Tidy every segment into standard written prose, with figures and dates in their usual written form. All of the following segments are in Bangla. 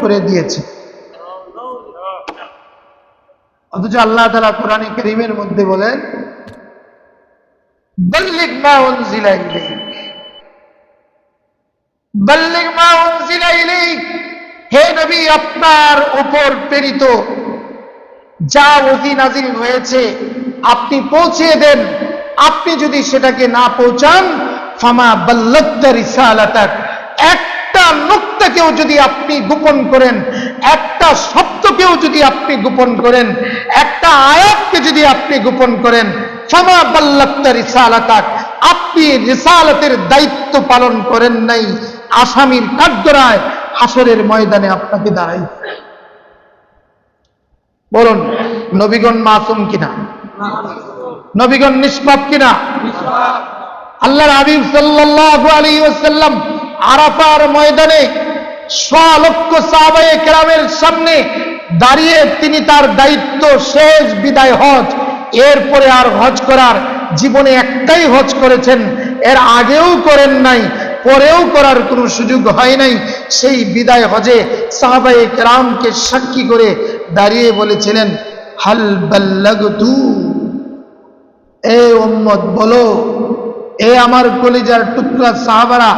করে দিয়েছে। অথচ আল্লাহ তাআলা কোরআনে কারীমের মধ্যে বলেন, বাল্লিগ মা উনজিলা ইলাইক, বাল্লিগ মা উনজিলা ইলাইক, হে নবী আপনার উপর প্রেরিত যা ওহী নাযিল হয়েছে আপনি পৌঁছে দেন। আপনি যদি সেটাকে না পৌঁছান, ফামা বাল্লাগতা রিসালাতাক, একটা নুক্তাকেও যদি আপনি গোপন করেন, একটা শব্দকেও যদি আপনি গোপন করেন, একটা আয়াতকে যদি আপনি গোপন করেন, ফামা বাল্লাগতা রিসালাতাক, আপনি রিসালাতের দায়িত্ব পালন করেন নাই। আসামির কাঠগড়ায় হাসরের ময়দানে আপনাকে দাঁড়াই। বলুন, নবীগণ মাসুম কিনা? নবীগণ নিষ্পাপ কিনা? আল্লাহর হাবিব সাল্লাল্লাহু আলাইহি ওয়াসাল্লাম আরাফার ময়দানে লক্ষ সাহাবায়ে কেরামের সামনে দাঁড়িয়ে তিনি তার দায়িত্ব শেষ বিদায় হজ, এরপরে আর হজ করার জীবনে একটাই হজ করেছেন, এর আগেও করেন নাই, পরেও করার কোনো সুযোগ হয় নাই। সেই বিদায় হজে সাহাবায়ে কেরামকে সাক্ষী করে দাঁড়িয়ে বলেছিলেন, হাল বাল্লাগতু, এ উম্মত বলো, এ আমার কলিজার টুকরা সাহাবারা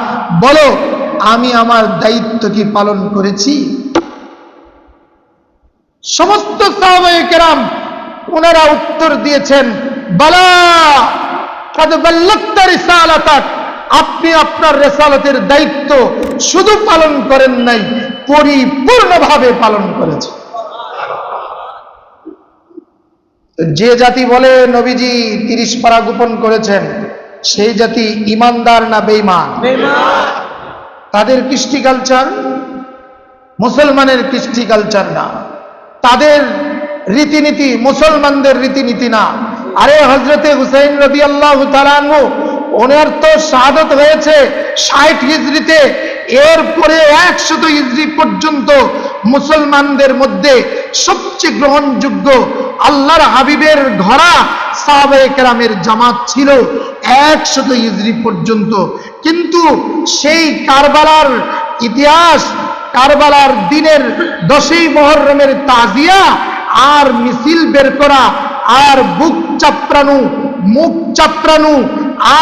বলো, আমি আমার দায়িত্ব কি পালন করেছি? সমস্ত সাহাবায়ে কেরাম ওনারা উত্তর দিয়েছেন, বালা কাদ বাল্লাগতা রিসালাতাক, আপনি আপনার রিসালাতের দায়িত্ব শুধু পালন করেন নাই, পরিপূর্ণভাবে পালন করেছেন। যে জাতি বলে নবীজি 30 পারা গোপন করেছেন, সেই জাতি ইমানদার না বেঈমান? তাদের কৃষ্টি কালচার মুসলমানের কৃষ্টি কালচার না, তাদের রীতিনীতি মুসলমানদের রীতিনীতি না। আরে হযরতে হুসাইন রাদিয়াল্লাহু তাআলা আনহু, ওনার তো শাহাদাত হয়েছে 60 হিজরিতে, এরপরে 100 হিজরি পর্যন্ত মুসলমানদের মধ্যে সবচেয়ে গ্রহণযোগ্য আল্লাহর হাবিবের ঘোড়া সাহাবায়ে কেরামের জামাত ছিল 100 হিজরি পর্যন্ত। কিন্তু সেই কারবালার ইতিহাস, কারবালার দিনের 10ই মুহররমের তাজিয়া আর মিছিল বের করা আর বুক চাপড়ানো, মুখ চাপড়ানো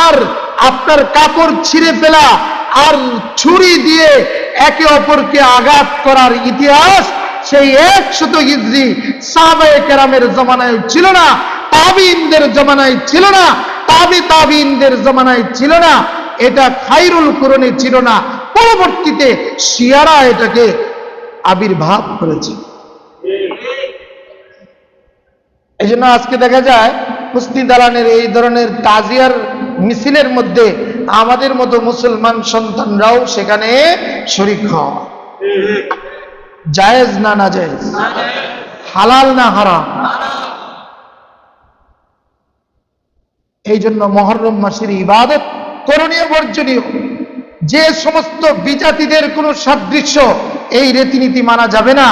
আর আপনার কাপড় ছিঁড়ে ফেলা আর ছুরি দিয়ে একে অপরকে আঘাত করার ইতিহাস সেই 100 হিজরি সাহাবায়ে কেরামের জমানায় ছিল না, তাবিঈনদের জমানায় ছিল না, তাবিঈনদের জমানায় ছিল না, এটা খায়রুল কুরুনে ছিল না। পরবর্তীতে শিয়ারা এটাকে আবির্ভাব করেছে। এই জন্য আজকে দেখা যায় কুস্তি দালানের এই ধরনের তাজিয়ার মিছিলের মধ্যে আমাদের মতো মুসলমান সন্তানরাও সেখানে শরীক হয়। জায়েজ না নাজায়েজ? হালাল না হারাম? এই জন্য মুহররম মাসের ইবাদত করণীয়, বর্জনীয়। যে সমস্ত বিজাতিদের কোনো সাদৃশ্য এই রীতিনীতি মানা যাবে না,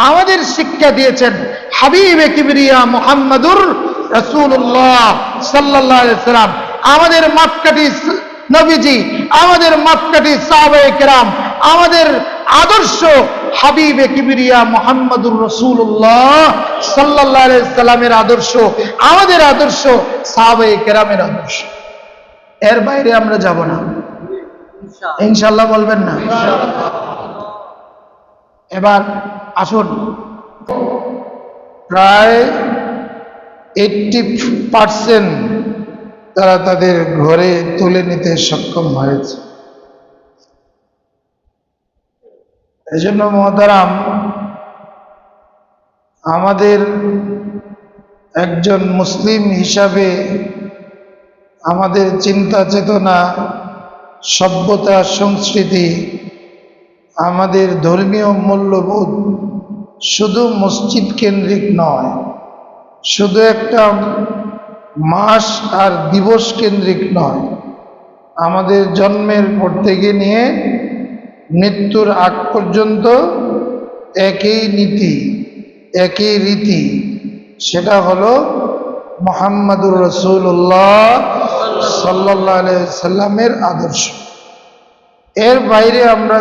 আমাদের শিক্ষা দিয়েছেন হাবিবে কিবরিয়া মুহাম্মাদুর রাসূলুল্লাহ সাল্লাল্লাহু আলাইহি সাল্লাম, আমাদের মাপকাঠি নবীজি, আমাদের মাপকাঠি সাহাবায়ে কেরাম, আমাদের আদর্শ হাবিবে কিবরিয়া মুহাম্মাদুর রাসূলুল্লাহ সাল্লাল্লাহু আলাইহি সাল্লামের আদর্শ, আমাদের আদর্শ সাহাবায়ে কেরামের আদর্শ। এর বাইরে আমরা যাব না, ইনশাআল্লাহ। বলবেন না? এবার আসুন, প্রায় 80% তারা তাদের ঘরে তুলে নিতে সক্ষম হয়েছে। এই জন্য মুহতারাম, আমাদের একজন মুসলিম হিসাবে আমাদের চিন্তা চেতনা, সভ্যতা, সংস্কৃতি, আমাদের ধর্মীয় মূল্যবোধ শুধু মসজিদ কেন্দ্রিক নয়, শুধু একটা মাস আর দিবস কেন্দ্রিক নয়। আমাদের জন্মের পর থেকে নিয়ে মৃত্যুর আগ পর্যন্ত একই নীতি, একই রীতি, সেটা হলো মুহাম্মাদুর রাসূলুল্লাহ সাল্লাল্লাহু আলাইহি সাল্লামের আদর্শ। এর বাইরে আমরা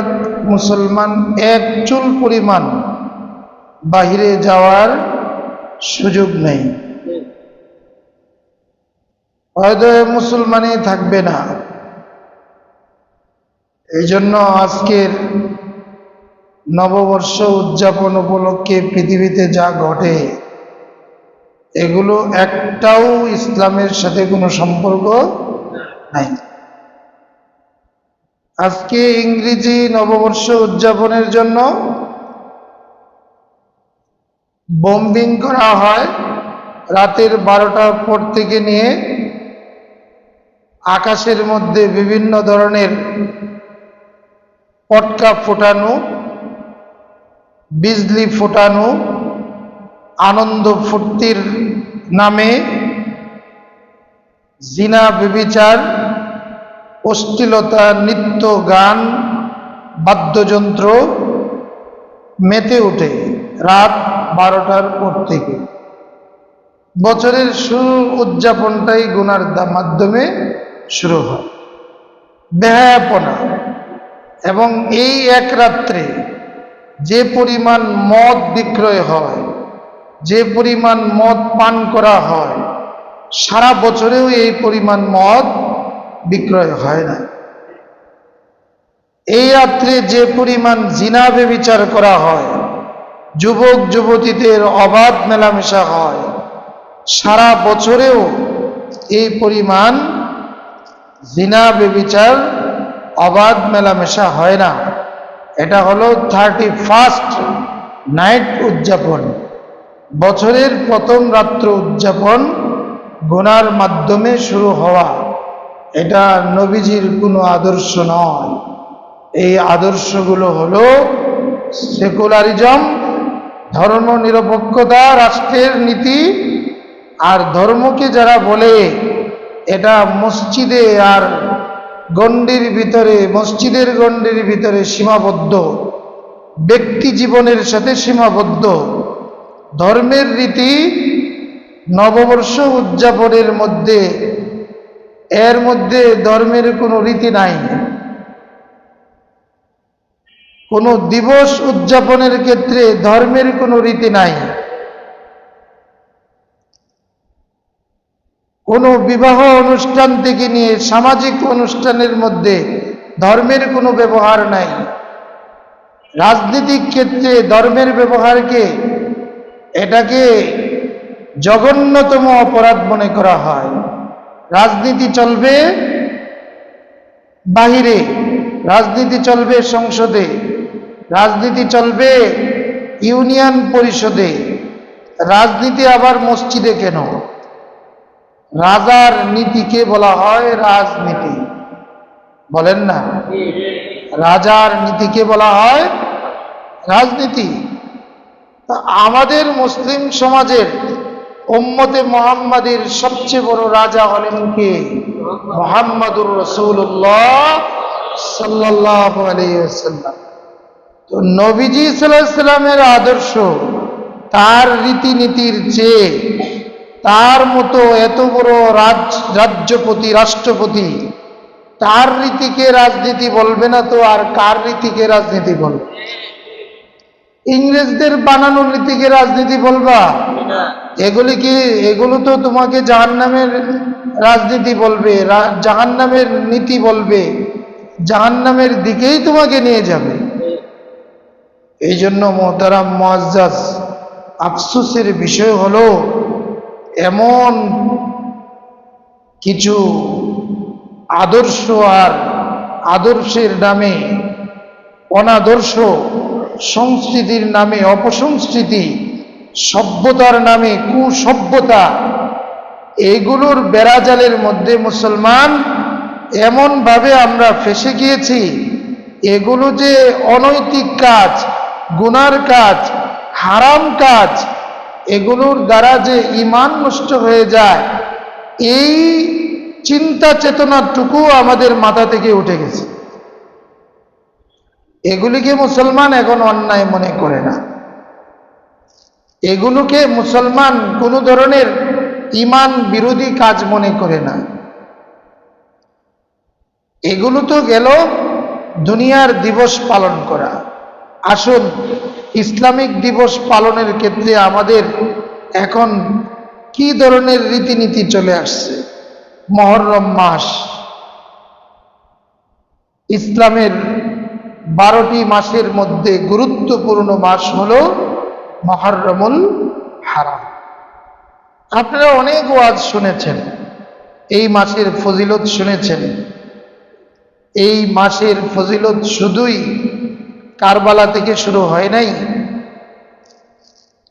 মুসলমান এক চুল পরিমাণ বাহিরে যাওয়ার সুযোগ নেই, হয়তো মুসলমানই থাকবে না। এই জন্য আজকের নববর্ষ উদযাপন উপলক্ষে পৃথিবীতে যা ঘটে এগুলো একটাও ইসলামের সাথে কোনো সম্পর্ক নাই। আজকে ইংরেজি নববর্ষ উদযাপনের জন্য বোম্বিং করা হয় রাতের 12টার পর থেকে নিয়ে আকাশের মধ্যে বিভিন্ন ধরনের পটকা ফোটানো, বিজলি ফোটানো, আনন্দ ফুর্তির নামে জিনা, ব্যভিচার, অশ্লীলতা, নৃত্য, গান, বাদ্যযন্ত্র মেতে ওঠে রাত 12টার পর থেকে। বছরের শুরু উদযাপনটাই গুনার মাধ্যমে শুরু হয়। বেহায়াপনা এবং এই এক রাত্রে যে পরিমাণ মদ বিক্রয় হয়, যে পরিমাণ মদ পান করা হয়, সারা বছরেও এই পরিমাণ মদ বিক্রয় হয় না। এই রাত্রে যে পরিমাণ জিনা ব্যভিচার করা হয়, যুবক যুবতীদের অবাধ মেলামেশা হয়, সারা বছরেও এই পরিমাণ জিনা ব্যভিচার অবাধ মেলামেশা হয় না। এটা হলো 31st নাইট উদযাপন, বছরের প্রথম রাত্র উদযাপন গুনার মাধ্যমে শুরু হওয়া। এটা নবীজির কোনো আদর্শ নয়। এই আদর্শগুলো হলো সেকুলারিজম, ধর্ম নিরপেক্ষতা, রাষ্ট্রের নীতি। আর ধর্মকে যারা বলে এটা মসজিদে আর গণ্ডির ভিতরে, মসজিদের গণ্ডির ভিতরে সীমাবদ্ধ, ব্যক্তি জীবনের সাথে সীমাবদ্ধ। ধর্মের রীতি নববর্ষ উদযাপনের মধ্যে, এর মধ্যে ধর্মের কোনো রীতি নাই। কোনো দিবস উদযাপনের ক্ষেত্রে ধর্মের কোনো রীতি নাই। কোনো বিবাহ অনুষ্ঠান থেকে নিয়ে সামাজিক অনুষ্ঠানের মধ্যে ধর্মের কোনো ব্যবহার নাই। রাজনৈতিক ক্ষেত্রে ধর্মের ব্যবহারকে, এটাকে জঘন্যতম অপরাধ মনে করা হয়। রাজনীতি চলবে বাহিরে, রাজনীতি চলবে সংসদে, রাজনীতি চলবে ইউনিয়ন পরিষদে, রাজনীতি আবার মসজিদে কেন? রাজার নীতিকে বলা হয় রাজনীতি, বলেন না? রাজার নীতিকে বলা হয় রাজনীতি। আমাদের মুসলিম সমাজের উম্মতে মুহাম্মাদের সবচেয়ে বড় রাজা হলেন কে? মুহাম্মাদুর রাসূলুল্লাহ সাল্লাল্লাহু আলাইহি ওয়াসাল্লাম। তো নবীজি সাল্লাল্লাহু আলাইহি ওয়াসাল্লামের আদর্শ, তার রীতিনীতির চেয়ে, তার মতো এত বড় রাজ্যপতি, রাষ্ট্রপতি, তার রীতিকে রাজনীতি বলবে না তো আর কার রীতিকে রাজনীতি বলবে? ইংরেজদের বানানো নীতিকে রাজনীতি বলবা? এগুলো তো তোমাকে জাহান্নামের রাজনীতি বলবে, জাহান্নামের নীতি বলবে, জাহান্নামের দিকেই তোমাকে নিয়ে যাবে। এই জন্য মোহতারাম মুআজ্জাজ, আফসোসের বিষয় হলো এমন কিছু আদর্শ আর আদর্শের নামে অনাদর্শ, সংস্কৃতির নামে অপসংস্কৃতি, সভ্যতার নামে কুসভ্যতা, এগুলোর বেড়াজালের মধ্যে মুসলমান এমনভাবে আমরা ফেসে গিয়েছি। এগুলো যে অনৈতিক কাজ, গুনার কাজ, হারাম কাজ, এগুলোর দ্বারা যে ঈমান নষ্ট হয়ে যায়, এই চিন্তা চেতনাটুকু আমাদের মাথা থেকে উঠে গেছে। এগুলিকে মুসলমান এখন অন্যায় মনে করে না। এগুলোকে মুসলমান কোনো ধরনের ঈমান বিরোধী কাজ মনে করে না। এগুলো তো গেল দুনিয়ার দিবস পালন করা। আসুন, ইসলামিক দিবস পালনের ক্ষেত্রে আমাদের এখন কি ধরনের রীতিনীতি চলে আসছে। মুহররম মাস, ইসলামের 12টি মাসের মধ্যে গুরুত্বপূর্ণ মাস হলো মুহররমুল হারাম। আপনারা অনেক ওয়াজ শুনেছেন, এই মাসের ফজিলত শুনেছেন। এই মাসের ফজিলত শুধুই কারবালা থেকে শুরু হয় নাই।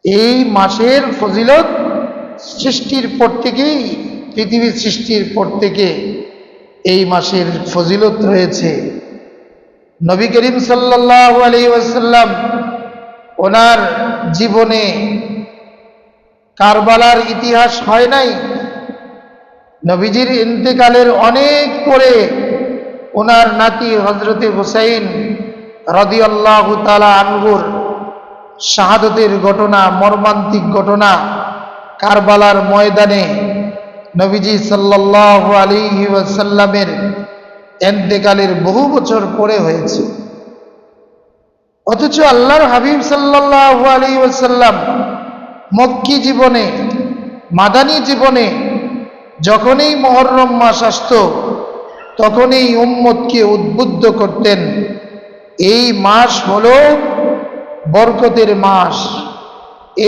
এই মাসের ফজিলত সৃষ্টির পর থেকেই, পৃথিবীর সৃষ্টির পর থেকে এই মাসের ফজিলত রয়েছে। নবী করিম সাল্লাল্লাহু আলাইহি ওয়াসাল্লাম ওনার জীবনে কারবালার ইতিহাস হয় নাই। নবীজির ইন্তেকালের অনেক পরে ওনার নাতি হযরতে হুসাইন রাদিয়াল্লাহু তাআলা আনহুর শাহাদতের ঘটনা, মর্মান্তিক ঘটনা কারবালার ময়দানে নবীজি সাল্লাল্লাহু আলাইহি ওয়াসাল্লামের ইন্তেকালের বহু বছর পরে হয়েছে। অথচ আল্লাহর হাবিব সাল্লাল্লাহু আলাইহি ওয়াসাল্লাম মক্কি জীবনে, মাদানী জীবনে যখনই মুহররম মাস আসত তখনই উম্মতকে উদ্বুদ্ধ করতেন, এই মাস হলো বরকতের মাস,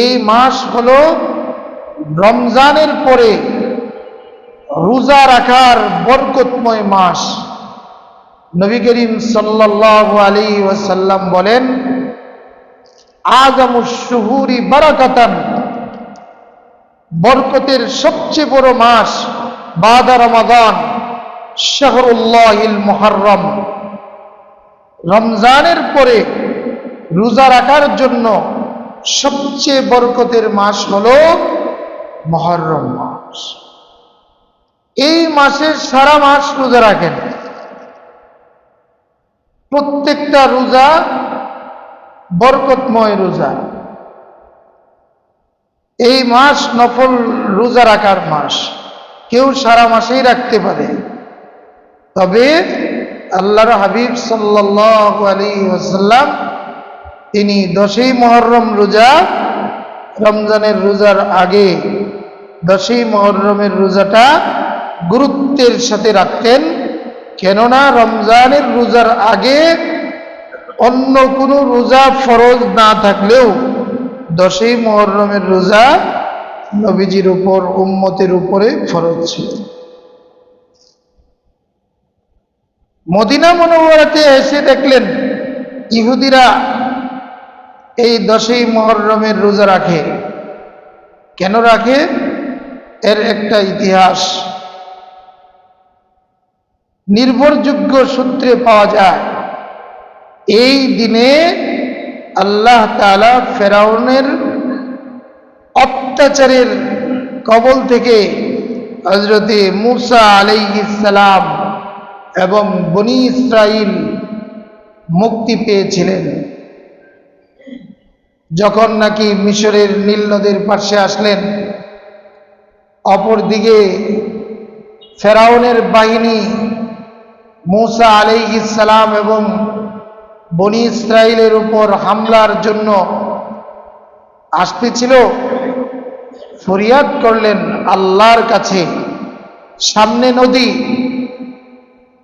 এই মাস হলো রমজানের পরে রোজা রাখার বরকতময় মাস। নবী করিম সাল্লাল্লাহু আলাইহি ওয়াসাল্লাম বলেন, আযামুশ শুহুরি বারাকাতান, বরকতের সবচেয়ে বড় মাস বাদা রমাদান শাহরুল্লাহিল মুহররম, রমজানের পরে রোজা রাখার জন্য সবচেয়ে বরকতের মাস হলো মুহররম মাস। এই মাসে সারা মাস রোজা রাখেন, প্রত্যেকটা রোজা বরকতময় রোজা। এই মাস নফল রোজা রাখার মাস, কেউ সারা মাসেই রাখতে পারে। তবে আল্লাহর হাবিব সাল্লাল্লাহু আলাইহি ওয়াসাল্লাম তিনি 10ই মুহররম রোজা, রমজানের রোজার আগে 10ই মুহররমের রোজাটা গুরুত্বের সাথে রাখতেন। কেননা রমজানের রোজার আগে অন্য কোনো রোজা ফরজ না থাকলেও 10ই মুহররমের রোজা নবীজির উপর, উম্মতের উপরে ফরজ ছিল। মদিনা মুনওয়ারাতে এসে দেখলেন ইহুদিরা এই 10ই মুহররমের রোজা রাখে। কেন রাখে? এর একটা ইতিহাস নির্ভরযোগ্য সূত্রে পাওয়া যায়। এই দিনে আল্লাহ তাআলা ফেরাউনের অত্যাচারের কবল থেকে হযরতে মূসা আলাইহিস সালাম এবং বনী ইসরাইল মুক্তি পেয়েছিলেন। যখন নাকি মিশরের নীল নদের পাশে আসলেন, অপরদিকে ফেরাউনের বাহিনী মূসা আলাইহিস সালাম এবং বনী ইসরাইলের উপর হামলার জন্য আসতেছিল। ফরিয়াদ করলেন আল্লাহর কাছে, সামনে নদী,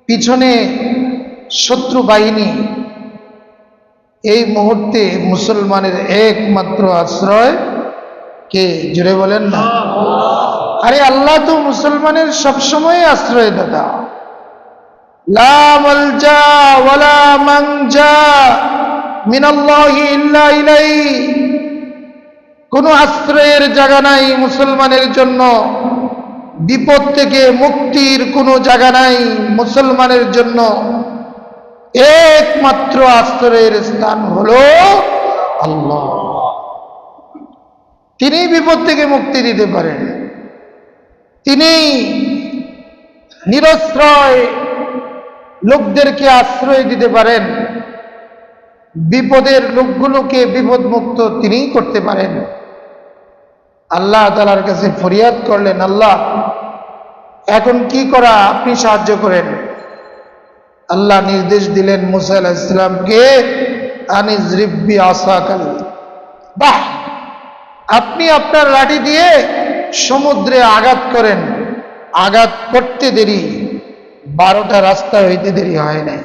পিছনে শত্রু বাহিনী। এই মুহূর্তে মুসলমানের একমাত্র আশ্রয় কে? জুড়ে বলেন না। আরে আল্লাহ তো মুসলমানের সবসময় আশ্রয় দাতা। লা মালজা ওয়ালা মানজা মিনাল্লাহি ইল্লা ইলাইহি, কোনো আশ্রয়ের জায়গা নাই মুসলমানের জন্য, বিপদ থেকে মুক্তির কোনো জায়গা নাই মুসলমানের জন্য। একমাত্র আশ্রয়ের স্থান হলো আল্লাহ। তিনি বিপদ থেকে মুক্তি দিতে পারেন, তিনি নিরশ্রয় লোকদেরকে আশ্রয় দিতে পারেন, বিপদের লোকগুলোকে বিপদ মুক্ত তিনিই করতে পারেন। আল্লাহ তাআলার কাছে ফরিয়াদ করলেন, আল্লাহ এখন কি করা, আপনি সাহায্য করেন। আল্লাহ নির্দেশ দিলেন মুসা আলাইহিস সালামকে, আনিজরিব বিআসাকাল বাহ, আপনি আপনার লাঠি দিয়ে সমুদ্রে আঘাত করেন। আঘাত করতে দেরি, 12টা রাস্তা হইতে দেরি হয় নাই,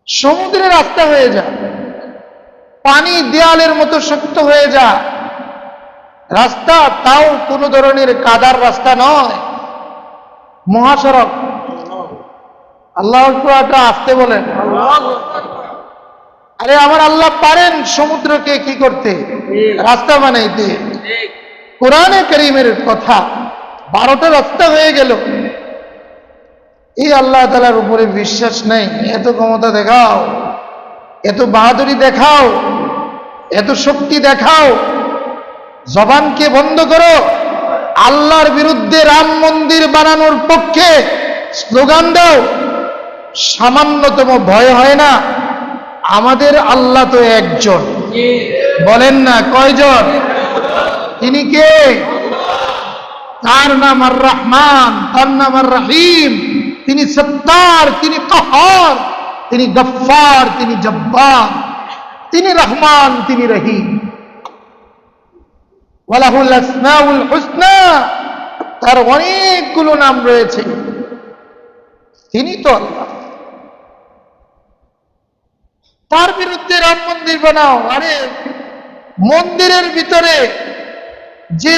সমুদ্রে রাস্তা হয়ে যায়, পানি দেয়ালের মতো শক্ত হয়ে যায় রাস্তা, তাও কোনো ধরনের কাদার রাস্তা নয়, মহাসড়ক। আল্লাহ আসতে বলেন। আরে আমার আল্লাহ পারেন সমুদ্রকে কি করতে, রাস্তা বানাইতে। কোরআনে কারীমের কথা, 12টা রাস্তা হয়ে গেল। এই আল্লাহ তাআলার উপরে বিশ্বাস নেই, এত ক্ষমতা দেখাও, এত বাহাদুরি দেখাও, এত শক্তি দেখাও, জবানকে বন্ধ করো, আল্লাহর বিরুদ্ধে রাম মন্দির বানানোর পক্ষে স্লোগান দাও, সামান্যতম ভয় হয় না? আমাদের আল্লাহ তো একজন, বলেন না কয়জন? তিনি কে? তার নাম আর রহমান, তার নাম আর রহিম, তিনি সত্তার, তিনি কাহার, তিনি গফফার, তিনি জব্বার, তিনি রহমান, তিনি রহিম। ওয়ালাহুল আসমাউল হুসনা, তার অনেকগুলো নাম রয়েছে, তিনি তো আল্লাহ। তার বিরুদ্ধে রাম মন্দির বানাও। আরে মন্দিরের ভিতরে যে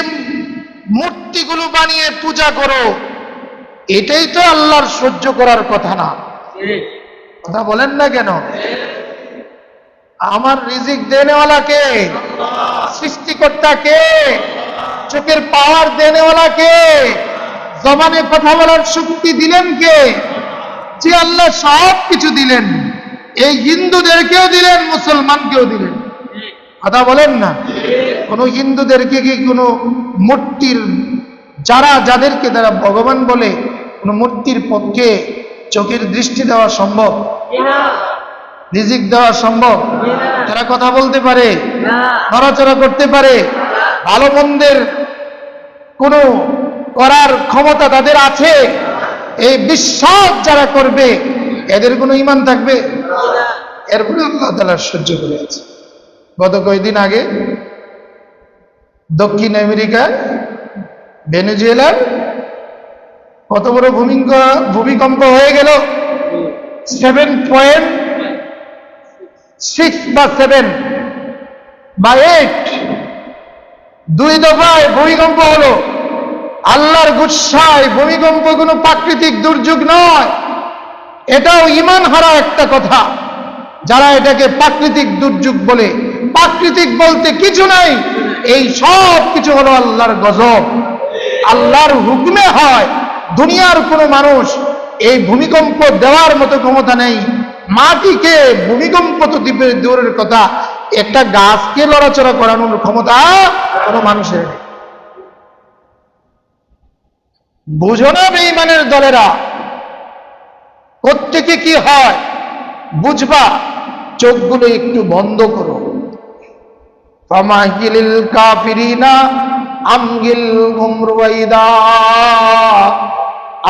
মূর্তিগুলো বানিয়ে পূজা করো, এটাই তো আল্লাহর সহ্য করার কথা না, কথা বলেন না কেন? আমার রিজিক দেনেওয়ালা কে? সৃষ্টিকর্তা কে? চোখের পাওয়ার দেনেওয়ালা কে? জবানে কথা বলার শক্তি দিলেন কে? যে আল্লাহ সব কিছু দিলেন, এই হিন্দুদেরকেও দিলেন, মুসলমানকেও দিলেন, কথা বলেন না? কোন হিন্দুদেরকে কি কোনো মূর্তির, যাদেরকে তারা ভগবান বলে, কোন মূর্তির পক্ষে চোখের দৃষ্টি দেওয়া সম্ভব? রিজিক দেওয়া সম্ভব? তারা কথা বলতে পারে, নড়াচড়া করতে পারে, ভালো মন্দের কোনো করার ক্ষমতা তাদের আছে? এই বিশ্বাস যারা করবে, এদের কোনো ঈমান থাকবে? এরপরে আল্লাহ তাআলা সহ্য করে আছে। গত কয়েকদিন আগে দক্ষিণ আমেরিকার ভেনেজুয়েলার কত বড় ভূমিকম্প হয়ে গেল, 7.6 বা 7 বা 8, 2 দফায় ভূমিকম্প হলো। আল্লাহর গুসায় ভূমিকম্প কোনো প্রাকৃতিক দুর্যোগ নয়, এটাও ঈমান হারা একটা কথা। যারা এটাকে প্রাকৃতিক দুর্যোগ বলে, প্রাকৃতিক বলতে কিছু নাই, এই সব কিছু হলো আল্লাহর গজব, আল্লাহর হুকুমে হয়। দুনিয়ার কোনো মানুষ এই ভূমিকম্প দেওয়ার মতো ক্ষমতা নেই। মাটিকে ভূমিকম্প তো দূরের কথা, একটা গাছকে লড়াচড়া করানোর ক্ষমতা কোনো মানুষের নেই। বুঝো না বেঈমানের দলেরা, কোত্থেকে কি হয় বুঝবা, চোখগুলো একটু বন্ধ করো। ফামাহিলিল কাফিরিনা আমগিলহুম রুয়াইদা।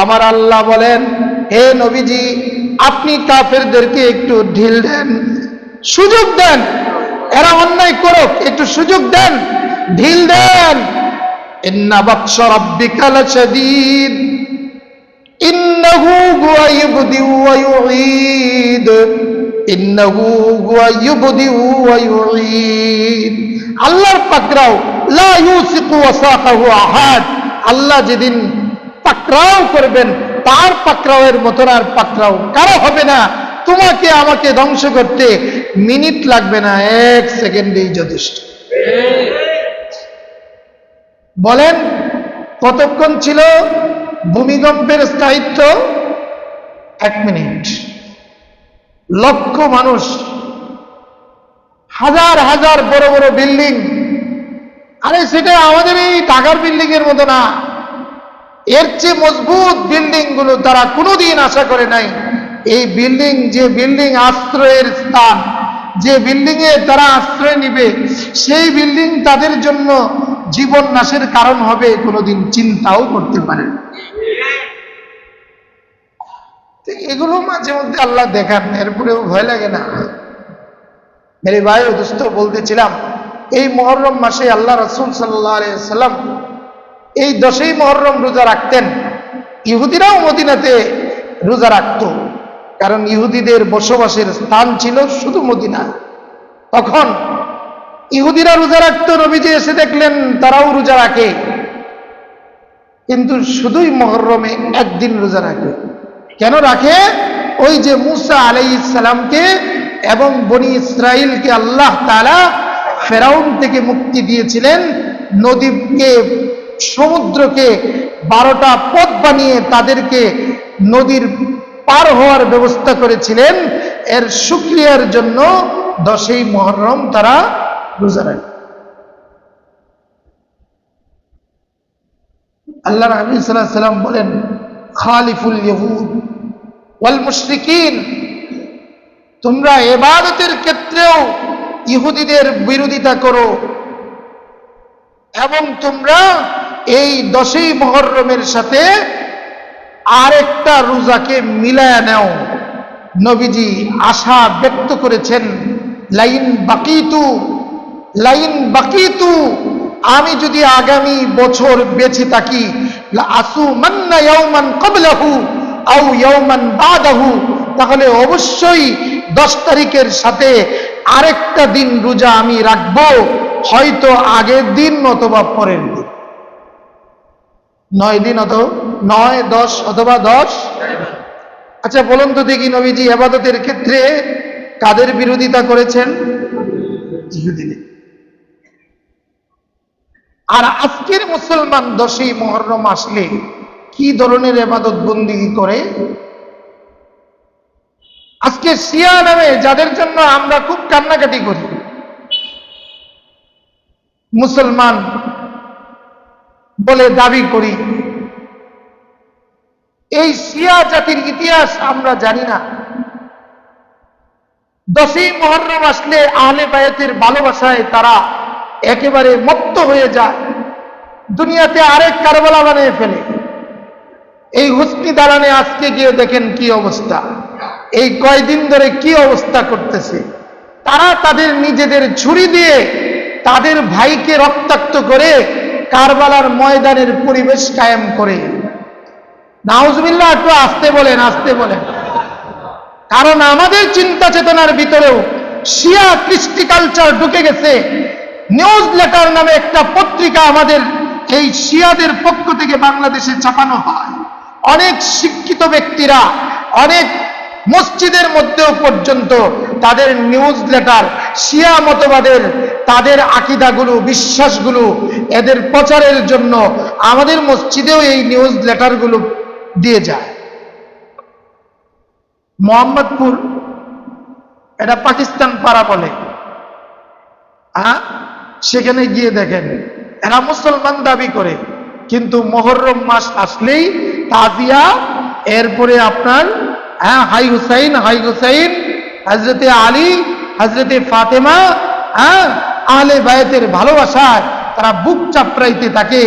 আমার আল্লাহ বলেন, হে নবীজি, আপনি কাফেরদেরকে একটু ঢিল দেন, সুযোগ দেন, এরা অন্যায় করুক, একটু সুযোগ দেন, ঢিল দেন। ইন্না বাতশা রাব্বিকা লাশাদীদ ইন্নাহু হুয়া ইবদিউ ওয়া ইউঈদ ইন্নাহু হুয়া ইবদিউ ওয়া ইউঈদ। আল্লাহর পাকড়াও লা ইউসিকু ওয়াসাকাহু আহাদ। আল্লাহ যেদিন পাকড়াও করবেন, তার পাকড়াওয়ের মতন আর পাকড়াও কারো হবে না। তোমাকে আমাকে ধ্বংস করতে মিনিট লাগবে না, 1 সেকেন্ডেই যথেষ্ট। বলেন কতক্ষণ ছিল ভূমিকম্পের স্থায়িত্ব? 1 মিনিট। লক্ষ মানুষ, হাজার হাজার বড় বড় বিল্ডিং, আরে সেটা আমাদের এই ঢাকার বিল্ডিং এর মতো না, এর চেয়ে মজবুত বিল্ডিং গুলো তারা কোনোদিন আশা করে নাই। এই বিল্ডিং, যে বিল্ডিং আশ্রয়ের স্থান, যে বিল্ডিং এ তারা আশ্রয় নিবে, সেই বিল্ডিং তাদের জন্য জীবন নাশের কারণ হবে, কোনোদিন চিন্তাও করতে পারে। এগুলো মাঝে মধ্যে আল্লাহ দেখান, এরপরেও ভয় লাগে না? মেরে ভাই ও দোস্ত, বলতেছিলাম এই মুহররম মাসে আল্লাহ রাসূল সাল্লাল্লাহু আলাইহি ওয়াসাল্লাম এই 10ই মুহররম রোজা রাখতেন। ইহুদিরাও মদিনাতে রোজা রাখত, কারণ ইহুদিদের বসবাসের স্থান ছিল শুধু মদিনা। তখন ইহুদিরা রোজা রাখত, নবীজি এসে দেখলেন তারাও রোজা রাখে, কিন্তু শুধুই মুহররমে একদিন রোজা রাখে। কেন রাখে? ওই যে মুসা আলাইহিস সালামকে এবং বনি ইসরাইলকে আল্লাহ তাআলা ফেরাউন থেকে মুক্তি দিয়েছিলেন, নদীকে সমুদ্রকে 12টা পথ বানিয়ে তাদেরকে নদীর পার হওয়ার ব্যবস্থা করেছিলেন। এর শুকরিয়ার জন্য 10ই মুহররম তারা রোজা রাখে। আল্লাহ নবী সাল্লাল্লাহু আলাইহি ওয়াসাল্লাম বলেন, খালিফুল ইয়াহুদ ওয়াল মুশরিকিন, তোমরা ইবাদতের ক্ষেত্রেও ইহুদিদের বিরোধিতা করো এবং তোমরা এই 10ই মুহররমের সাথে আরেকটা রোজাকে মিলায়া নাও। নবীজি আশা ব্যক্ত করেছেন, লাইন বাকিতু, আমি যদি আগামী বছর বেঁচে থাকি, লা আসুমান্না ইয়াওমান ক্বাবলাহু আও ইয়াওমান বাদাহু, তাহলে অবশ্যই 10 তারিখের সাথে আরেকটা দিন রোজা আমি রাখবো, হয়তো আগের দিন অথবা পরের দিন। 9 দিন, অথবা 9, 10 অথবা 10। আচ্ছা বলুন তো দেখি, নবীজি ইবাদতের ক্ষেত্রে কাদের বিরোধিতা করেছেন? ইহুদিদের। আর আজকের মুসলমান 10ই মুহররম আসলে কি ধরনের ইবাদত বন্দেগী করে? আজকে শিয়া নামে যাদের জন্য আমরা খুব কান্নাকাটি করি, মুসলমান বলে দাবি করি, এই শিয়া জাতির ইতিহাস আমরা জানি না। 10ই মুহররম আসলে আহলে বায়াতের ভালোবাসায় তারা একেবারে মত্ত হয়ে যায়, দুনিয়াতে আরেক কারবালা বানিয়ে ফেলে। এই হুসনি দালানে আজকে গিয়ে দেখেন কি অবস্থা, এই কয়দিন ধরে কি অবস্থা করতেছে। তারা তাদের নিজেদের ছুরি দিয়ে তাদের ভাইকে রক্তাক্ত করে কারবালার ময়দানের পরিবেশ কায়েম করে। নাউজুবিল্লাহ, একটু আসতে বলেন, আসতে বলেন। কারণ আমাদের চিন্তা চেতনার ভিতরেও শিয়া কৃষ্টি কালচার ঢুকে গেছে। নিউজ লেটার নামে একটা পত্রিকা আমাদের এই শিয়াদের পক্ষ থেকে বাংলাদেশে ছাপানো হয়। অনেক শিক্ষিত ব্যক্তিরা, অনেক মসজিদের মধ্যেও পর্যন্ত তাদের নিউজ লেটার শিয়া মতবাদের তাদের আকীদাগুলো, বিশ্বাসগুলো এদের প্রচারের জন্য আমাদের মসজিদেও এই নিউজ লেটারগুলো দিয়ে যায়। মোহাম্মদপুর, এটা পাকিস্তান পাড়া বলে, সেখানে গিয়ে দেখেন এরা মুসলমান দাবি করে, কিন্তু মুহররম মাস আসলেই তাজিয়া, এরপরে আপনার হাই হুসাইন, হযরতে আলী, হযরতে ফাতেমা, আহলে বায়াতের ভালোবাসায় তারা বুক চাপড়াইতে থাকে,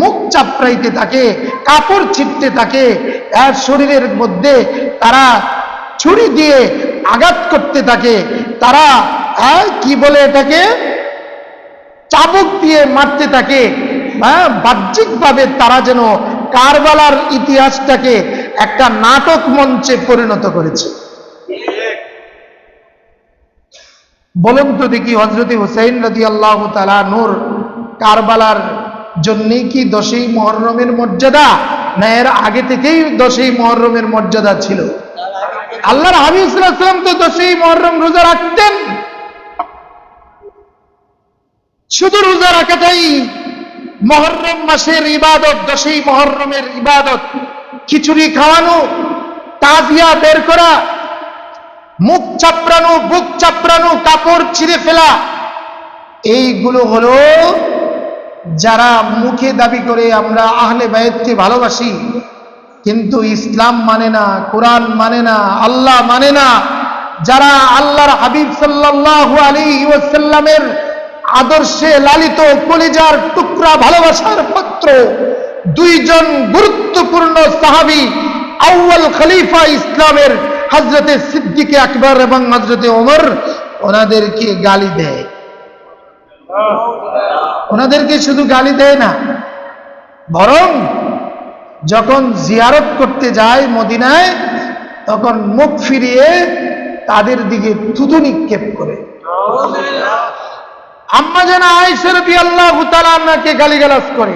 মুখ চাপড়াইতে থাকে, কাপড় ছিটতে থাকে, আর শরীরের মধ্যে তারা ছুরি দিয়ে আঘাত করতে থাকে। তারা কি বলে এটাকে, চাবুক দিয়ে মারতে থাকে। বাহ্যিকভাবে তারা যেন কারবালার ইতিহাসটাকে একটা নাটক মঞ্চে পরিণত করেছে। বলুন তো দেখি, হযরতে হুসাইন রাদিয়াল্লাহু তাআলা নূর কারবালার জন্যই কি 10ই মুহররমের মর্যাদা, না এর আগে থেকেই 10ই মুহররমের মর্যাদা ছিল? আল্লাহর হাবিব সাল্লাল্লাহু আলাইহি ওয়াসাল্লাম তো 10ই মুহররম রোজা রাখতেন। শুধু রোজা রাখাটাই মুহররম মাসের ইবাদত, 10ই মুহররমের ইবাদত। খিচুড়ি খাওয়ানো, তাজিয়া বের করা, মুখ চাপড়ানো, বুক চাপড়ানো, কাপড় ছিঁড়ে ফেলা, এইগুলো হলো যারা মুখে দাবি করে আমরা আহলে বায়াতকে ভালোবাসি, কিন্তু ইসলাম মানে না, কোরআন মানে না, আল্লাহ মানে না। যারা আল্লাহর হাবিব সাল্লাল্লাহু আলাইহি ওয়াসাল্লামের আদর্শে লালিত কলিজার টুকরা ভালোবাসার পাত্র, 2 জন গুরুত্বপূর্ণ সাহাবী আউয়াল খলিফা ইসলামের হযরতে সিদ্দিক আকবর এবং হযরতে ওমর ওনাদেরকে গালি দেয়। ওনাদেরকে শুধু গালি দেয় না, বরং যখন জিয়ারত করতে যায় মদিনায় তখন মুখ ফিরিয়ে তাদের দিকে থুতু নিক্ষেপ করে। আম্মা জান আয়েশা রাদিয়াল্লাহু তাআলা আনহাকে গালিগালাজ করে,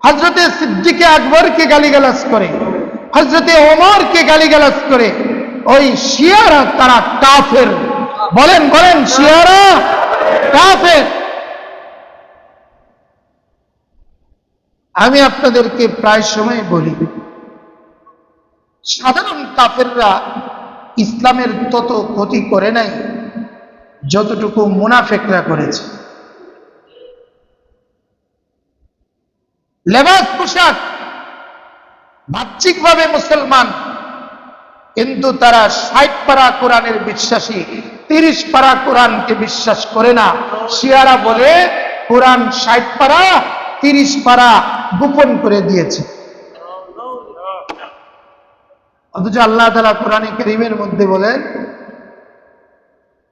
হযরতে সিদ্দিক আকবরকে গালিগালাজ করে, হযরতে ওমরকে গালিগালাজ করে। ওই শিয়ারা তারা কাফের। বলেন বলেন, শিয়ারা কাফের। আমি আপনাদেরকে প্রায় সময় বলি, সাধারণ কাফেররা ইসলামের তত ক্ষতি করে নাই যতটুকু মুনাফিকরা করেছে। লেবাস পোশাক বাহ্যিকভাবে মুসলমান, কিন্তু তারা 60 পারা কোরআনের বিশ্বাসী, 30 পারা কোরআনকে বিশ্বাস করে না। শিয়ারা বলে কোরআন 60 পারা, 30 পারা গোপন করে দিয়েছে। অথচ আল্লাহ তাআলা কোরআনে কারীমের মধ্যে বলেন,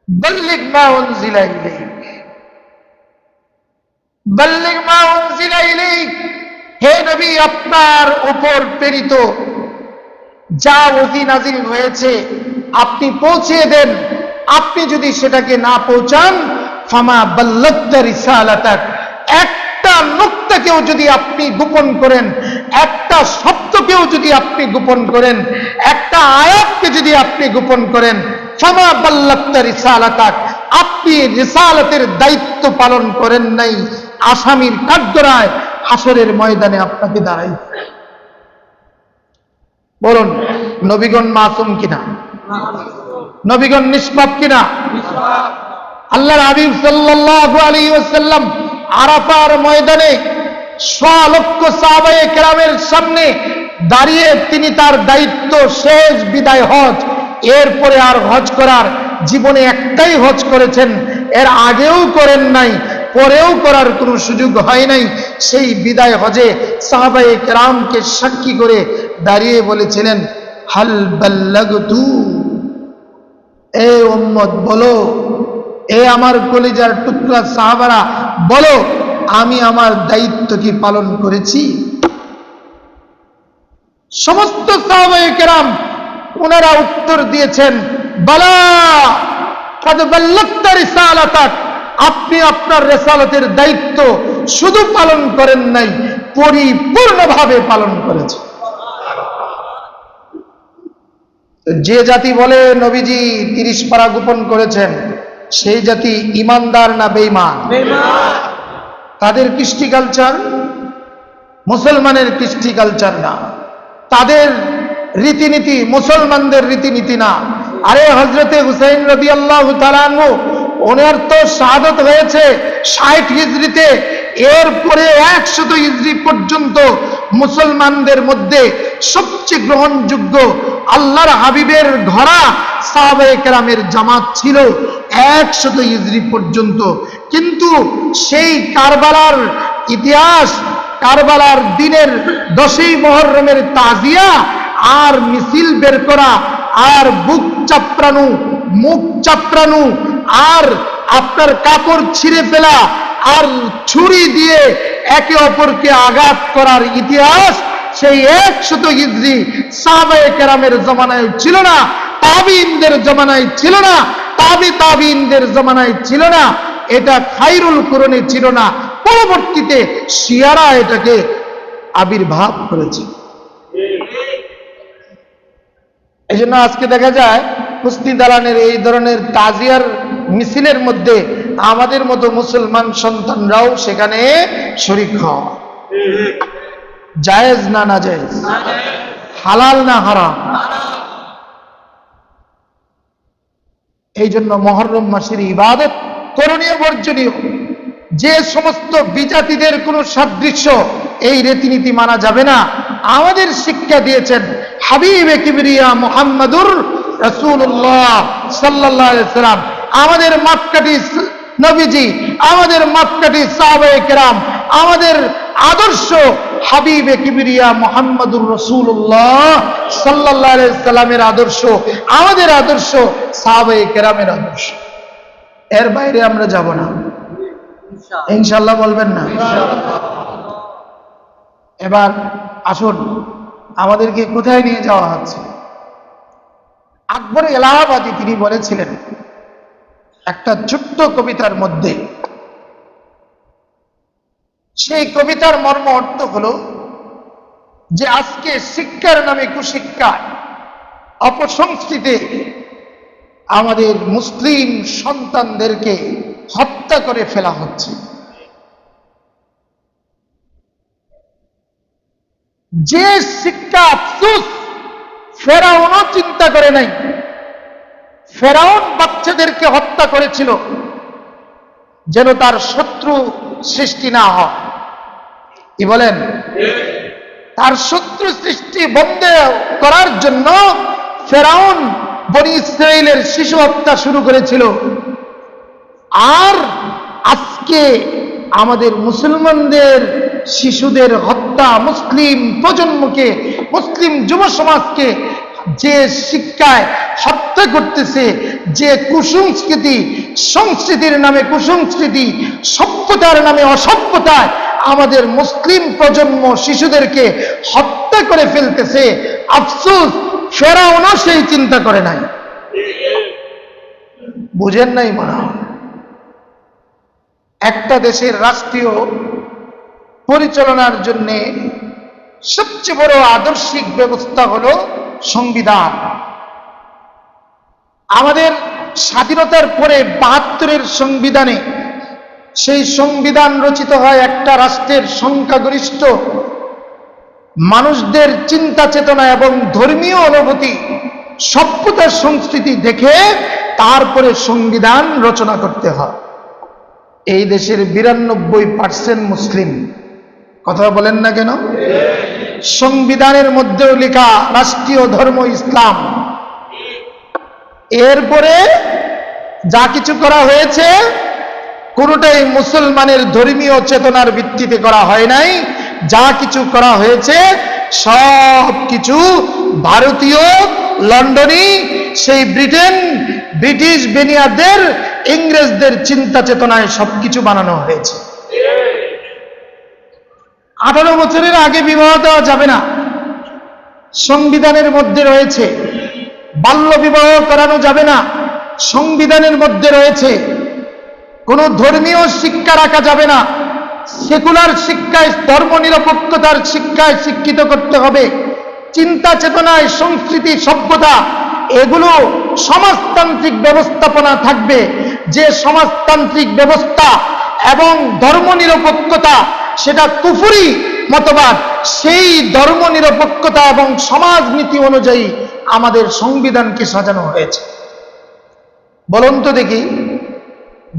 বাল্লিগ মা উনজিলা ইলাইক, বাল্লিগ মা উনজিলা ইলাইক, হে নবী আপনার উপর প্রেরিত যা ওহী নাযিল হয়েছে আপনি পৌঁছে দেন। আপনি যদি সেটাকে না পৌঁছান, ফামা বাল্লাগতা রিসালাতাক, একটা নুকতাকেও যদি আপনি গোপন করেন, একটা শব্দকেও যদি আপনি গোপন করেন, একটা আয়াতকে যদি আপনি গোপন করেন, ফামা বাল্লাগতা রিসালাতাক, আপনি রিসালাতের দায়িত্ব পালন করেন নাই। আসামির কাঠগড়ায় হাসরের ময়দানে আপনাকে দাঁড়াই। বলুন, নবীগণ মাসুম কিনা? নবীগণ নিষ্পাপ কিনা? আল্লাহর হাবিব সাল্লাল্লাহু আলাইহি ওয়াসাল্লাম আরাফার ময়দানে 100 লক্ষ সাহাবায়ে কেরামের সামনে দাঁড়িয়ে তিনি তার দায়িত্ব শেষ বিদায় হজ, এরপরে আর হজ করার জীবনে একটাই হজ করেছেন, এর আগেও করেন নাই, পরেও করার কোনো সুযোগ হয় নাই। সেই বিদায় হজে সাহাবায়ে কেরামকে সাক্ষী করে দাঁড়িয়ে বলেছিলেন, হাল বাল্লাগতু, এ উম্মত বলো, এ আমার কলিজার টুকরা সাহাবারা বলো, আমি আমার দায়িত্ব কি পালন করেছি? সমস্ত সাহাবায়ে কেরাম ওনারা উত্তর দিয়েছেন, বালা কাদ বাল্লাগতা রিসালাতাক, আপনি আপনার রিসালাতের দায়িত্ব শুধু পালন করেন নাই, পরিপূর্ণভাবে পালন করেছেন। যে জাতি বলে নবীজি 30 পারা গোপন করেছেন, সেই জাতি ইমানদার না বেঈমান? তাদের কৃষ্টি কালচার মুসলমানের কৃষ্টি কালচার না, তাদের রীতিনীতি মুসলমানদের রীতিনীতি না। আরে হযরতে হুসাইন রাদিয়াল্লাহু তাআলা আনহু, ওনার তো শাহাদাত হয়েছে 60 হিজরিতে, এরপরে 100 হিজরি পর্যন্ত মুসলমানদের মধ্যে সবচেয়ে গ্রহণযোগ্য আল্লাহর হাবিবের ঘোড়া সাহাবায়ে কেরামের জামাত ছিল 100 হিজরি পর্যন্ত। কিন্তু সেই কারবালার ইতিহাস, কারবালার দিনের 10ই মুহররমের তাজিয়া আর মিছিল বের করা, আর বুক চাপড়ানো, মুখ চাপড়ানো, আর আপনার কাপড় ছিঁড়ে ফেলা, আর ছুরি দিয়ে একে অপরকে আঘাত করার ইতিহাস সেই 100 হিজরি সাহাবায়ে কেরামের জামানায় ছিল না, তাবিঈনদের জামানায় ছিল না, তাবিঈনদের জামানায় ছিল না, এটা খায়রুল কুরুনে ছিল না। পরবর্তীতে শিয়ারা এটাকে আবির্ভাব করেছে। এই জন্য আজকে দেখা যায় কুস্তি দালানের এই ধরনের তাজিয়ার মিছিলের মধ্যে আমাদের মতো মুসলমান সন্তানরাও সেখানে শরীক হওয়া জায়েজ না নাজায়েজ, হালাল না হারাম? এই জন্য মুহররম মাসের ইবাদত করণীয় বর্জনীয়। যে সমস্ত বিজাতিদের কোনো সাদৃশ্য এই রীতিনীতি মানা যাবে না, আমাদের শিক্ষা দিয়েছেন হাবিবে কিবরিয়া মুহাম্মাদুর রাসূলুল্লাহ সাল্লাল্লাহু আলাইহি ওয়াসাল্লাম, আমাদের মাপকাঠি নবীজি, আমাদের মাপকাঠি সাহাবায়ে কেরাম, আমাদের আদর্শ হাবিবে কিবরিয়া মুহাম্মদুর রাসূলুল্লাহ সাল্লাল্লাহু আলাইহি সাল্লামের আদর্শ, আমাদের আদর্শ, সাহাবায়ে কেরামের আদর্শ। এর বাইরে আমরা যাব না, ইনশাআল্লাহ বলবেন না? এবার আসুন, আমাদেরকে কোথায় নিয়ে যাওয়া হচ্ছে? আকবর এলাহাবাদী তিনি বলেছিলেন একটা ছোট্ট কবিতার মধ্যে, সেই কবিতার মর্ম অর্থ হলো যে আজকে শিক্ষার নামে কুশিক্ষা, অপসংস্কৃতি আমাদের মুসলিম সন্তানদেরকে হত্যা করে ফেলা হচ্ছে। যে শিক্ষা আফসোস ফেরাউনও চিন্তা করে নাই। ফেরাউন বাচ্চাদেরকে হত্যা করেছিল যেন তার শত্রু সৃষ্টি না হয়। কি বলেন? তার শত্রু সৃষ্টি বন্ধ করার জন্য ফেরাউন বনি ইসরাইলের শিশু হত্যা শুরু করেছিল। আর আজকে আমাদের মুসলমানদের শিশুদের হত্যা, মুসলিম প্রজন্মকে, মুসলিম যুব সমাজকে যে শিক্ষায় হত্যা করতেছে, যে কুসংস্কৃতি, সংস্কৃতির নামে কুসংস্কৃতি, সভ্যতার নামে অসভ্যতায় আমাদের মুসলিম প্রজন্ম শিশুদেরকে হত্যা করে ফেলতেছে, আফসোস ফেরাউনও সেই চিন্তা করে নাই। বুঝেন নাই মনে হয়? একটা দেশের রাষ্ট্রীয় পরিচালনার জন্য সবচেয়ে বড় আদর্শিক ব্যবস্থা হলো সংবিধান। আমাদের স্বাধীনতার পরে ৭২-এর সংবিধানে, সেই সংবিধান রচিত হয় একটা রাষ্ট্রের সংখ্যাগরিষ্ঠ মানুষদের চিন্তা চেতনা এবং ধর্মীয় অনুভূতি, সভ্যতার সংস্কৃতি দেখে তারপরে সংবিধান রচনা করতে হয়। এই দেশের ৯২% মুসলিম। কথা বলেন না কেন? সংবিধানের মধ্যেও লেখা রাষ্ট্রীয় ধর্ম ইসলাম। এরপরে যা কিছু করা হয়েছে কোনোটাই মুসলমানের ধর্মীয় চেতনার ভিত্তিতে করা হয় নাই। যা কিছু করা হয়েছে সব কিছু ভারতীয়, লন্ডনী, সেই ব্রিটেন, ব্রিটিশ বেনিয়াদের, ইংরেজদের চিন্তা চেতনায় সবকিছু বানানো হয়েছে। 18 বছরের আগে বিবাহ দেওয়া যাবে না, সংবিধানের মধ্যে রয়েছে। বাল্য বিবাহ করানো যাবে না, সংবিধানের মধ্যে রয়েছে। কোনো ধর্মীয় শিক্ষা রাখা যাবে না, সেকুলার শিক্ষায়, ধর্মনিরপেক্ষতার শিক্ষায় শিক্ষিত করতে হবে। চিন্তা চেতনায়, সংস্কৃতি, সভ্যতা, এগুলো সমাজতান্ত্রিক ব্যবস্থাপনা থাকবে। যে সমাজতান্ত্রিক ব্যবস্থা এবং ধর্মনিরপেক্ষতা সেটা কুফরি মতবাদ, সেই ধর্মনিরপেক্ষতা এবং সমাজনীতি অনুযায়ী আমাদের সংবিধানকে সাজানো হয়েছে। বলুন তো দেখি,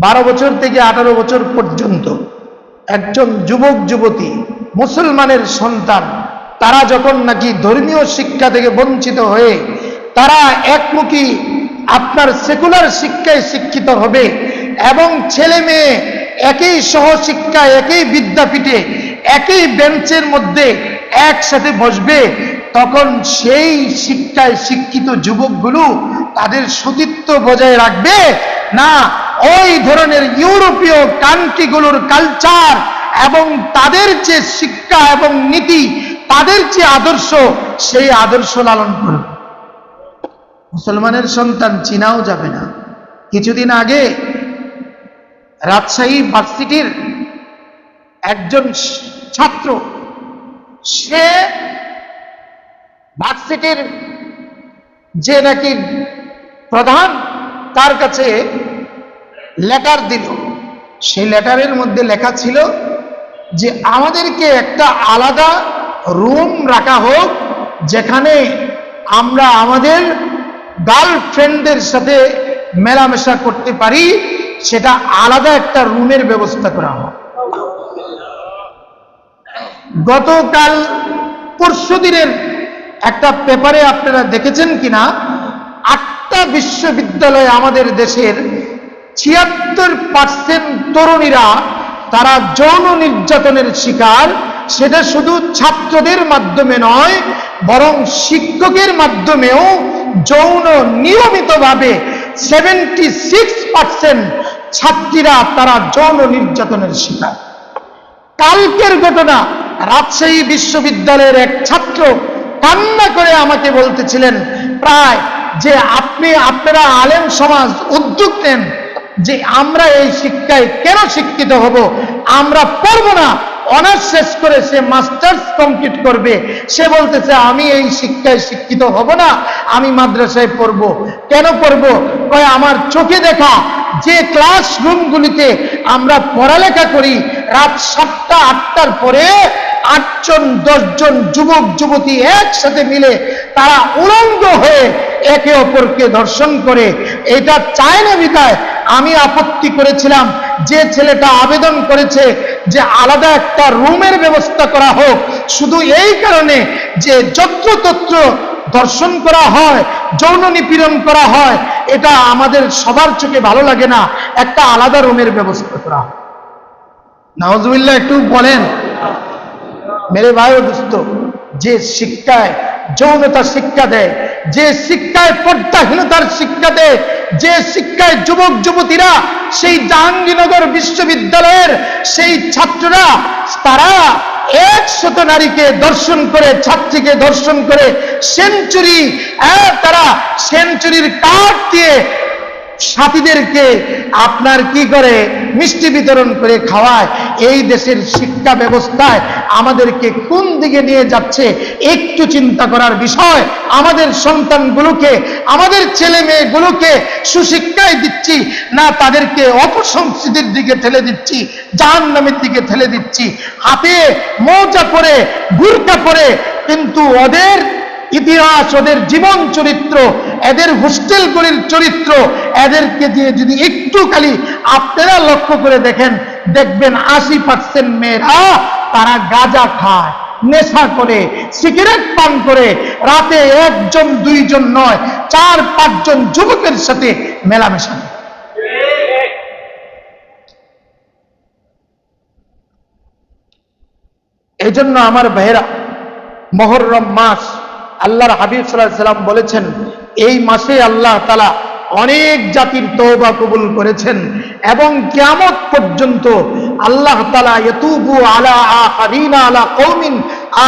12 বছর থেকে 18 বছর পর্যন্ত একজন যুবক যুবতী, মুসলমানের সন্তান, তারা যখন নাকি ধর্মীয় শিক্ষা থেকে বঞ্চিত হয়ে তারা একমুখী আপনার সেকুলার শিক্ষায় শিক্ষিত হবে এবং ছেলে মেয়ে একই সহশিক্ষা, একই বিদ্যাপীঠে, একই বেঞ্চের মধ্যে একসাথে বসবে, তখন সেই শিক্ষায় শিক্ষিত যুবকগুলো তাদের সতীত্ব বজায় রাখবে না ওই ধরনের ইউরোপীয় কান্ট্রিগুলোর কালচার এবং তাদের যে শিক্ষা এবং নীতি, তাদের যে আদর্শ, সেই আদর্শ লালন করবে? মুসলমানের সন্তান চিনাও যাবে না। কিছুদিন আগে রাজশাহী ভার্সিটির একজন ছাত্র, সে ভার্সিটির যে নাকি প্রধান, তার কাছে লেটার দিল। সেই লেটারের মধ্যে লেখা ছিল যে আমাদেরকে একটা আলাদা রুম রাখা হোক, যেখানে আমরা আমাদের গার্লফ্রেন্ডদের সাথে মেলামেশা করতে পারি, সেটা আলাদা একটা রুমের ব্যবস্থা করা হোক। গতকাল পরশুদিনের একটা পেপারে আপনারা দেখেছেন কিনা, 8টা বিশ্ববিদ্যালয়ে আমাদের দেশের 76% তরুণীরা তারা যৌন নির্যাতনের শিকার সেটা শুধু ছাত্রদের মাধ্যমে নয়, বরং শিক্ষকের মাধ্যমেও যৌন নিয়মিতভাবে 76% ছাত্রীরা তারা যৌন নির্যাতনের শিকার। কালকের ঘটনা, রাজশাহী বিশ্ববিদ্যালয়ের এক ছাত্র কান্না করে আমাকে বলতেছিলেন প্রায় যে আপনারা আলেম সমাজ উদ্যোগ নেন যে আমরা এই শিক্ষায় কেন শিক্ষিত হব, আমরা পড়ব না। অনার্স শেষ করে সে মাস্টার্স কমপ্লিট করবে, সে বলতেছে আমি এই শিক্ষায় শিক্ষিত হব না, আমি মাদ্রাসায় পড়ব। কেন পড়ব? কয় আমার চোখে দেখা যে ক্লাসরুমগুলিতে আমরা পড়ালেখা করি, রাত 7টা 8টার পরে 8 জন 10 জন যুবক যুবতী একসাথে মিলে তারা উলঙ্গ হয়ে একে অপরকে ধর্ষণ করে। এটা চায় না বিধায় আমি আপত্তি করেছিলাম, যে ছেলেটা আবেদন করেছে যে আলাদা একটা রুমের ব্যবস্থা করা হোক, শুধু এই কারণে যে যত্রতত্র ধর্ষণ করা হয়, যৌন নিপীড়ন করা হয়, এটা আমাদের সবার চোখে ভালো লাগে না, একটা আলাদা রুমের ব্যবস্থা করা হয়। নাউজুবিল্লাহ একটু বলেন। মেরে ভাই ও দোস্ত, যে শিক্ষায় যৌনতা শিক্ষা দেয়, যে শিক্ষায় পর্দাহীনতার শিক্ষা দেয়, যে শিক্ষায় যুবক যুবতীরা, সেই জাহাঙ্গীরনগর বিশ্ববিদ্যালয়ের সেই ছাত্ররা তারা 100 নারীকে ধর্ষণ করে, ছাত্রীকে ধর্ষণ করে সেঞ্চুরি, তারা সেঞ্চুরির কার্ড দিয়ে সাথীদেরকে আপনার কি করে মিষ্টি বিতরণ করে খাওয়ায়। এই দেশের শিক্ষা ব্যবস্থায় আমাদেরকে কোন দিকে নিয়ে যাচ্ছে একটু চিন্তা করার বিষয়। আমাদের সন্তানগুলোকে, আমাদের ছেলে মেয়েগুলোকে সুশিক্ষায় দিচ্ছি না তাদেরকে অপসংস্কৃতির দিকে ঠেলে দিচ্ছি, জাহান্নামের দিকে ঠেলে দিচ্ছি। হাতে মোজা পরে, বুরকা পরে, কিন্তু ওদের ইতিহাস, ওদের জীবন চরিত্র, এদের হোস্টেলগুলির চরিত্র, এদেরকে দিয়ে যদি একটু খালি আপনারা লক্ষ্য করে দেখেন, দেখবেন 80% মেয়েরা তারা গাঁজা খায়, নেশা করে, সিগারেট পান করে, রাতে 1 জন 2 জন নয় 4-5 জন যুবকের সাথে মেলামেশা করে। এই জন্য আমার ভাইয়েরা, মুহররম মাস, আল্লাহর হাবিব সাল্লাল্লাহু আলাইহি সাল্লাম বলেছেন এই মাসে আল্লাহ তাআলা অনেক জাতির তওবা কবুল করেছেন এবং কিয়ামত পর্যন্ত আল্লাহ তাআলা ইয়াতুবু আলা আখারিনা আলা কওমিন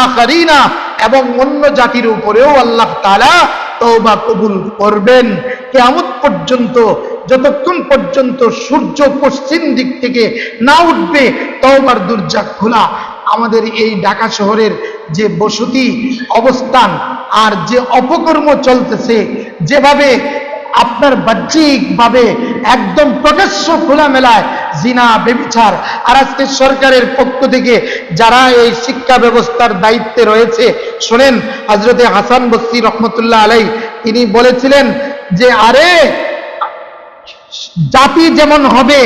আখারিনা, এবং অন্য জাতির উপরেও আল্লাহ তাআলা তওবা কবুল করবেন কিয়ামত পর্যন্ত। যতক্ষণ পর্যন্ত সূর্য পশ্চিম দিক থেকে না উঠবে তওবার দরজা খোলা। আমাদের এই ঢাকা শহরের যে বসতি অবস্থান আর যে অপকর্ম চলতেছে, যেভাবে আপনার বাহ্যিকভাবে একদম প্রকাশ্য খোলামেলায় জিনা ব্যভিচার, আর আজকে সরকারের পক্ষ থেকে যারা এই শিক্ষা ব্যবস্থার দায়িত্বে রয়েছে, শোনেন হযরতে হাসান বসরি রহমতুল্লাহ আলাইহি তিনি বলেছিলেন যে আরে জাতি যেমন হবে,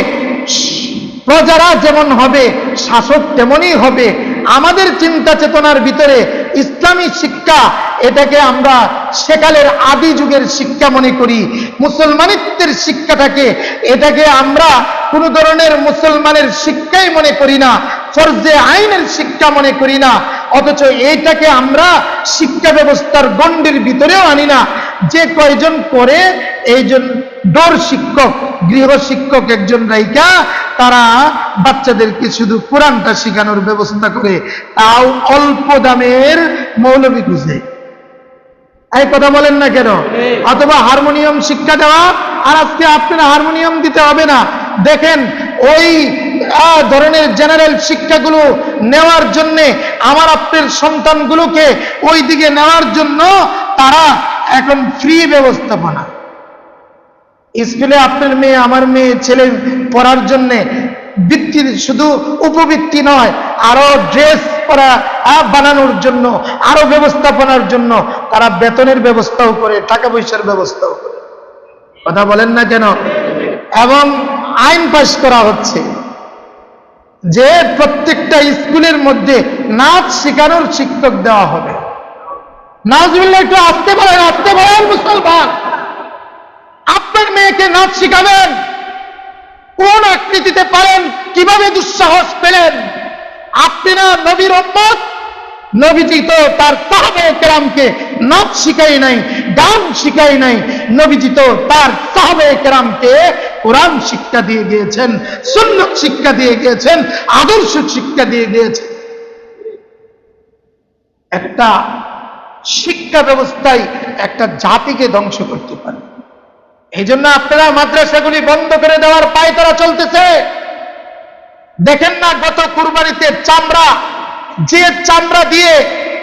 প্রজারা যেমন হবে, শাসক তেমনই হবে। আমাদের চিন্তা চেতনার ভিতরে ইসলামী শিক্ষা, এটাকে আমরা সেকালের আদি যুগের শিক্ষা মনে করি। মুসলমানিত্বের শিক্ষাটাকে, এটাকে আমরা কোন ধরনের মুসলমানের শিক্ষাই মনে করি না, ফরজে আইনের শিক্ষা মনে করি না, অথচ এইটাকে আমরা শিক্ষা ব্যবস্থার গণ্ডির ভিতরেও আনি না। যে কয়জন করে, এইজন ডোর শিক্ষক, গৃহ শিক্ষক একজন রাইকা, তারা বাচ্চাদেরকে শুধু কোরআনটা শেখানোর ব্যবস্থা করে, তাও অল্প দামের মৌলবি খুঁজে। এই কথা বলেন না কেন? অথবা হারমোনিয়াম শিক্ষা দেওয়া, আর আজকে আপনারা হারমোনিয়াম দিতে হবে না। দেখেন ওই ধরনের জেনারেল শিক্ষাগুলো নেওয়ার জন্যে, আমার আপনার সন্তানগুলোকে ওই দিকে নেওয়ার জন্য তারা এখন ফ্রি ব্যবস্থাপনা। স্কুলে আপনার মেয়ে, আমার মেয়ে, ছেলে পড়ার জন্য বৃত্তি, শুধু উপবৃত্তি নয়, আরো ড্রেস পরা বানানোর জন্য, আরো ব্যবস্থাপনার জন্য তারা বেতনের ব্যবস্থাও করে, টাকা পয়সার ব্যবস্থাও করে। কথা বলেন না কেন? এবং আইন পাস করা হচ্ছে যে প্রত্যেকটা স্কুলের মধ্যে নাচ শেখানোর শিক্ষক দেওয়া হবে। নাউজুবিল্লাহ, একটু আসতে পারেন, আসতে পারেন মুসলমান। আপনার মেয়েকে নাচ শিখাবেন, কোন আকৃতিতে পারেন, কিভাবে দুঃসাহস পেলেন? আপনি না নবীর উম্মত? নবীজি তো তার সাহাবায়ে কেরামকে নাচ শিখাই নাই, গান শিখাই নাই। নবীজি তো তার সাহাবায়ে কেরামকে কোরআন শিক্ষা দিয়ে গিয়েছেন, সুন্নাত শিক্ষা দিয়ে গিয়েছেন, আদর্শ শিক্ষা দিয়ে গিয়েছেন। একটা শিক্ষা ব্যবস্থায় একটা জাতিকে ধ্বংস করতে পারে। এই জন্য আপনারা মাদ্রাসাগুলি বন্ধ করে দেওয়ার পায়তারা চলতেছে। দেখেন না গত কুরবানিতে চামড়া, যে চামড়া দিয়ে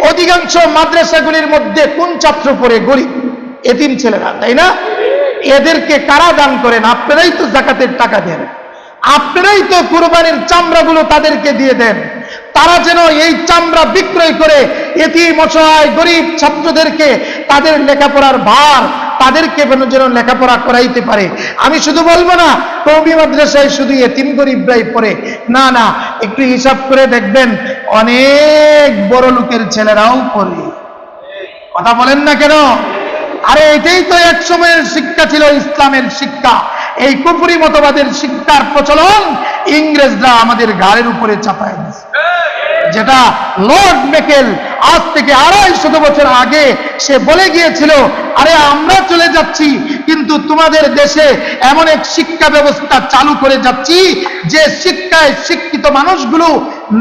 অধিকাংশ মাদ্রাসাগুলির মধ্যে কোন ছাত্র পড়ে? গরিব এতিম ছেলেরা, তাই না? এদেরকে কারা দান করেন? আপনারাই তো যাকাতের টাকা দেন, আপনারাই তো কুরবানির চামড়াগুলো তাদেরকে দিয়ে দেন। তারা যেন এই চামড়া বিক্রয় করে এতিম অসহায় গরিব ছাত্রদেরকে তাদের লেখাপড়ার ভার তাদেরকে যেন লেখাপড়া করাইতে পারে। আমি শুধু বলবো না কওমি মাদ্রাসায় শুধু এতিম গরিবরাই পড়ে, না না, একটু হিসাব করে দেখবেন অনেক বড় লোকের ছেলেরাও পড়ে। কথা বলেন না কেন? আরে এটাই তো এক সময়ের শিক্ষা ছিল, ইসলামের শিক্ষা। এই কুফরি মতবাদের শিক্ষার প্রচলন ইংরেজরা আমাদের ঘাড়ের উপরে চাপায় দিয়েছে। যেটা লর্ড মেকেল আজ থেকে 250 বছর আগে সে বলে গিয়েছিল, আরে আমরা চলে যাচ্ছি কিন্তু তোমাদের দেশে এমন এক শিক্ষা ব্যবস্থা চালু করে যাচ্ছি যে শিক্ষায় শিক্ষিত মানুষগুলো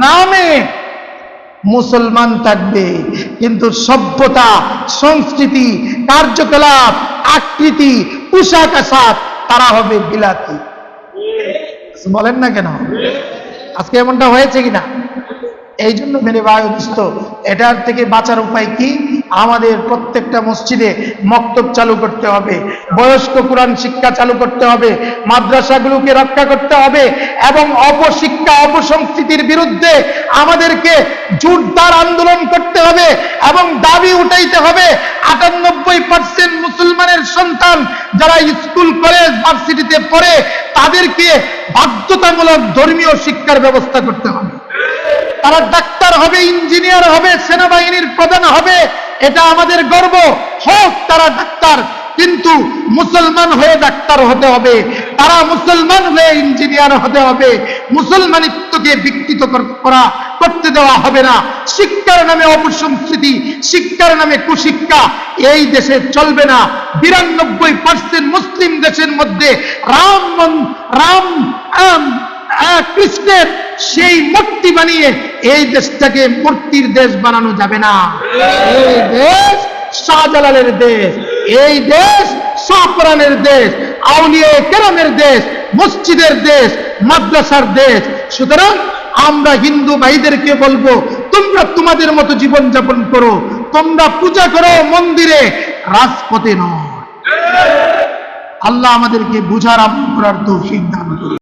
নামে মুসলমান থাকবে কিন্তু সভ্যতা, সংস্কৃতি, কার্যকলাপ, আকৃতি, পোশাক আশাক তারা হবে বিলাতি। বলেন না কেন? আজকে এমনটা হয়েছে কিনা? এই জন্য মেরে ভাই দোস্ত, এটার থেকে বাঁচার উপায় কি? আমাদের প্রত্যেকটা মসজিদে মক্তব চালু করতে হবে, বয়স্ক কোরআন শিক্ষা চালু করতে হবে, মাদ্রাসাগুলোকে রক্ষা করতে হবে এবং অপশিক্ষা, অপসংস্কৃতির বিরুদ্ধে আমাদেরকে জোরদার আন্দোলন করতে হবে এবং দাবি উঠাইতে হবে 98% মুসলমানের সন্তান যারা স্কুল কলেজ ভার্সিটিতে পড়ে তাদেরকে বাধ্যতামূলক ধর্মীয় শিক্ষার ব্যবস্থা করতে হবে। তারা ডাক্তার হবে, ইঞ্জিনিয়ার হবে, সেনাবাহিনীর প্রধান হবে, এটা আমাদের গর্ব। হোক তারা ডাক্তার, কিন্তু মুসলমান হয়ে ডাক্তার হতে হবে, তারা মুসলমান হয়ে ইঞ্জিনিয়ার হতে হবে। মুসলমানিত্বকে বিকৃত করতে দেওয়া হবে না। শিক্ষার নামে অপসংস্কৃতি, শিক্ষার নামে কুশিক্ষা এই দেশে চলবে না। 92% মুসলিম দেশের মধ্যে কৃষ্ণের সেই মূর্তি বানিয়ে এই দেশটাকে মূর্তির দেশ বানানো যাবে না। এই দেশ শাহজালালের দেশ, এই দেশ শাহপুরানের দেশ, আউলিয়া কেরামের দেশ, মসজিদের দেশ, মাদ্রাসার দেশ। সুতরাং আমরা হিন্দু ভাইদেরকে বলবো, তোমরা তোমাদের মতো জীবন যাপন করো, তোমরা পূজা করো মন্দিরে, রাজপথে নয়। আল্লাহ আমাদেরকে বুঝার আমল করার তৌফিক দান করুন।